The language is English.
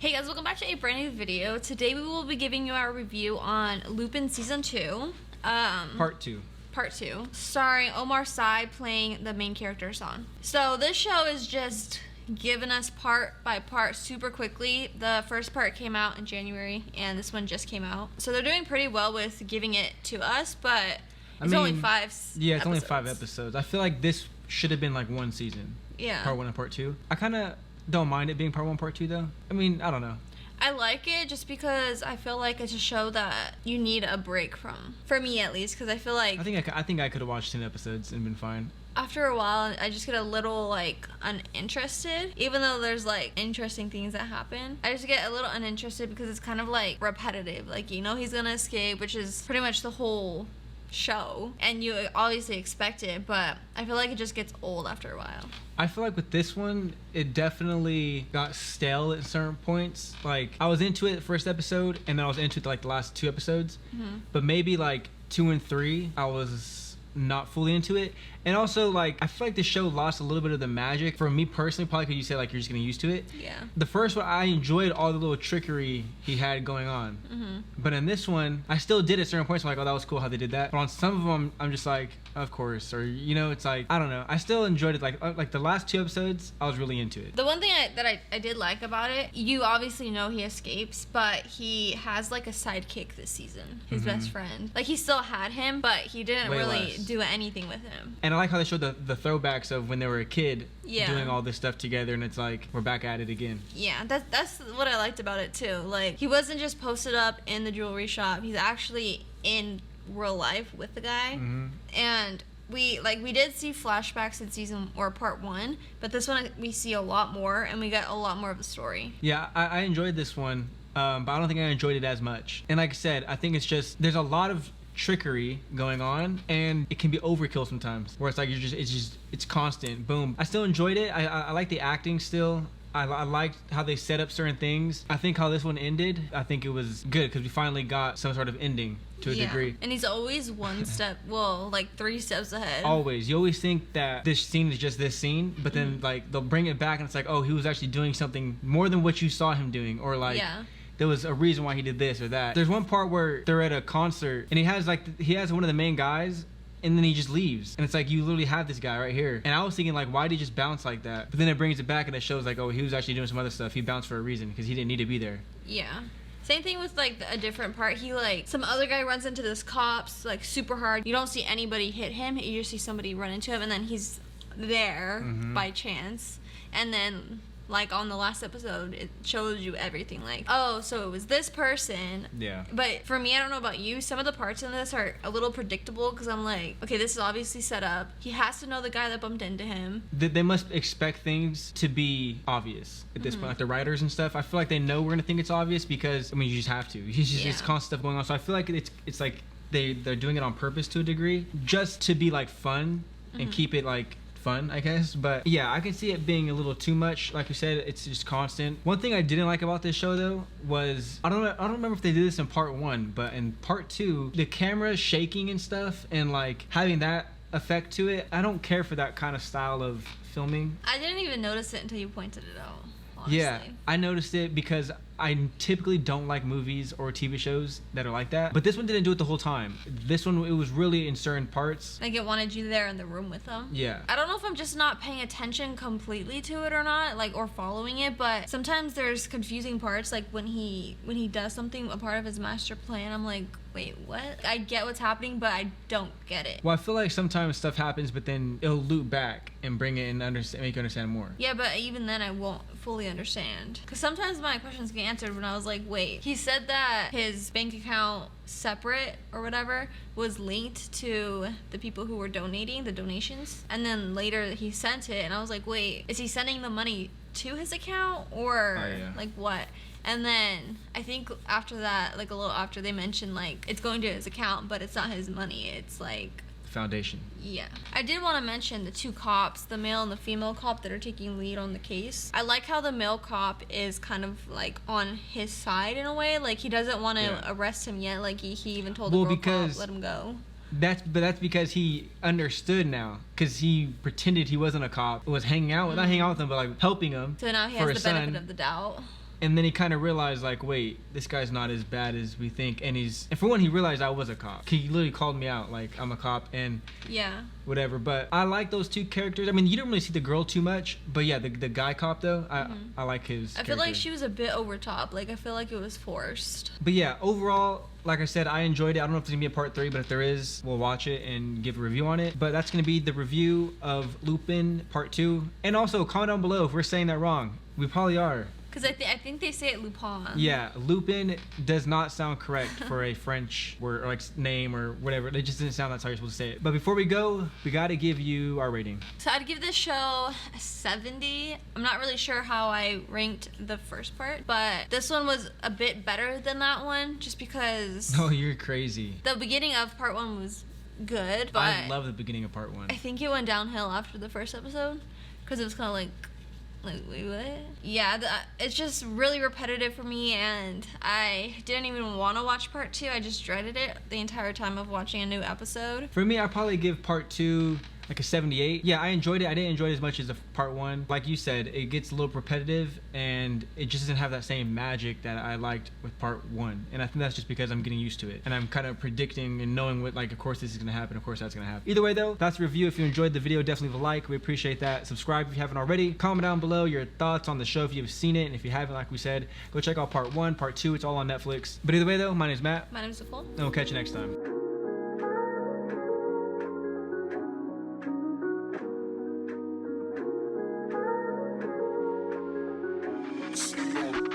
Hey guys, welcome back to a brand new video. Today we will be giving you our review on Lupin Season 2. Part 2. Part 2. Starring Omar Sy playing the main character, Son. So this show is just giving us part by part super quickly. The first part came out in January and this one just came out. So they're doing pretty well with giving it to us, but it's only 5 episodes. Only 5 episodes. I feel like this should have been like one season. Yeah. Part 1 and Part 2. I kind of don't mind it being Part 1, Part 2 though. I mean, I don't know. I like it just because I feel like it's a show that you need a break from. For me at least, because I feel like... I think I could have watched 10 episodes and been fine. After a while, I just get a little, like, uninterested. Even though there's, like, interesting things that happen. I just get a little uninterested because it's kind of, like, repetitive. Like, you know he's gonna escape, which is pretty much the whole show. And you obviously expect it, but I feel like it just gets old after a while. I feel like with this one, it definitely got stale at certain points. Like, I was into it the first episode, and then I was into it like the last 2 episodes. Mm-hmm. But maybe like 2 and 3, I was not fully into it. And also, like, I feel like the show lost a little bit of the magic. For me personally, probably because you said like you're just getting used to it. Yeah. The first one, I enjoyed all the little trickery he had going on. Mm-hmm. But in this one, I still did at certain points. I'm like, oh, that was cool how they did that. But on some of them, I'm just like, of course. Or, you know, it's like, I don't know. I still enjoyed it. Like the last 2 episodes, I was really into it. The one thing that I did like about it, you obviously know he escapes, but he has like a sidekick this season. His best friend. Like, he still had him, but he didn't really do anything with him. And I like how they showed the throwbacks of when they were a kid, yeah, doing all this stuff together, and it's like we're back at it again. Yeah, that's what I liked about it too. Like, he wasn't just posted up in the jewelry shop, he's actually in real life with the guy. Mm-hmm. And we did see flashbacks in season or part 1, but this one we see a lot more and we get a lot more of the story. Yeah, I enjoyed this one, but I don't think I enjoyed it as much. And like I said, I think it's just there's a lot of trickery going on, and it can be overkill sometimes, where it's like it's constant. Boom. I still enjoyed it. I like the acting still. I liked how they set up certain things. I think how this one ended, I think it was good because we finally got some sort of ending to a degree. And he's always one step, like 3 steps ahead. Always. You always think that this scene is just this scene, but then like they'll bring it back and it's like, oh, he was actually doing something more than what you saw him doing, or like there was a reason why he did this or that. There's one part where they're at a concert and he has one of the main guys, and then he just leaves. And it's like, you literally have this guy right here. And I was thinking, like, why did he just bounce like that? But then it brings it back and it shows like, oh, he was actually doing some other stuff. He bounced for a reason because he didn't need to be there. Yeah. Same thing with like a different part. He some other guy runs into this cops like super hard. You don't see anybody hit him. You just see somebody run into him, and then he's there by chance. And then like on the last episode, it shows you everything. Like, oh, so it was this person. Yeah. But for me, I don't know about you, some of the parts in this are a little predictable because I'm like, okay, this is obviously set up. He has to know the guy that bumped into him. They must expect things to be obvious at this point, like the writers and stuff. I feel like they know we're gonna think it's obvious because, I mean, you just have to. It's constant stuff going on. So I feel like it's like they're doing it on purpose to a degree, just to be like fun and keep it like fun, I guess. But yeah, I can see it being a little too much. Like you said, it's just constant. One thing I didn't like about this show though was I don't remember if they did this in part 1, but in part 2, the camera shaking and stuff and like having that effect to it, I don't care for that kind of style of filming. I didn't even notice it until you pointed it out, honestly. Yeah, I noticed it because I typically don't like movies or TV shows that are like that. But this one didn't do it the whole time. This one, it was really in certain parts. Like it wanted you there in the room with them. Yeah. I don't know if I'm just not paying attention completely to it or not, like, or following it, but sometimes there's confusing parts, like when he does something, a part of his master plan, I'm like, wait, what? I get what's happening, but I don't get it. Well, I feel like sometimes stuff happens, but then it'll loop back and bring it and make you understand more. Yeah, but even then I won't fully understand. Because sometimes my questions get answered when I was like, wait, he said that his bank account separate or whatever was linked to the people who were donating, the donations. And then later he sent it and I was like, wait, is he sending the money to his account or like what? And then I think after that, like a little after, they mentioned like it's going to his account, but it's not his money. It's like foundation. Yeah. I did want to mention the 2 cops, the male and the female cop that are taking lead on the case. I like how the male cop is kind of like on his side in a way. Like he doesn't want to arrest him yet. Like he even told the girl cop, let him go. That's because he understood now, because he pretended he wasn't a cop, was hanging out with, not hanging out with him, but like helping him. So now he has the benefit of the doubt. And then he kind of realized, like, wait, this guy's not as bad as we think. And for one, he realized I was a cop. He literally called me out, like, I'm a cop and yeah, whatever. But I like those two characters. I mean, you don't really see the girl too much, but yeah, the guy cop though, I like his. I feel like she was a bit over top. Like, I feel like it was forced. But yeah, overall, like I said, I enjoyed it. I don't know if there's gonna be a part 3, but if there is, we'll watch it and give a review on it. But that's gonna be the review of Lupin Part 2. And also, comment down below if we're saying that wrong. We probably are. Because I think they say it Lupin. Yeah, Lupin does not sound correct for a French word or like name or whatever. It just didn't sound that's how you're supposed to say it. But before we go, we gotta give you our rating. So I'd give this show a 70. I'm not really sure how I ranked the first part, but this one was a bit better than that one just because Oh, you're crazy. the beginning of part 1 was good, but I love the beginning of part 1. I think it went downhill after the first episode because it was kind of like, wait, what? Yeah, it's just really repetitive for me, and I didn't even want to watch part 2. I just dreaded it the entire time of watching a new episode. For me, I'd probably give part 2 like a 78. Yeah, I enjoyed it. I didn't enjoy it as much as the part 1. Like you said, it gets a little repetitive and it just doesn't have that same magic that I liked with part 1. And I think that's just because I'm getting used to it and I'm kind of predicting and knowing what, like, of course this is gonna happen, of course that's gonna happen. Either way though, that's the review. If you enjoyed the video, definitely leave a like. We appreciate that. Subscribe if you haven't already. Comment down below your thoughts on the show if you've seen it, and if you haven't, like we said, go check out part 1, part 2. It's all on Netflix. But either way though, my name's Matt. My name's Nicole. And we'll catch you next time.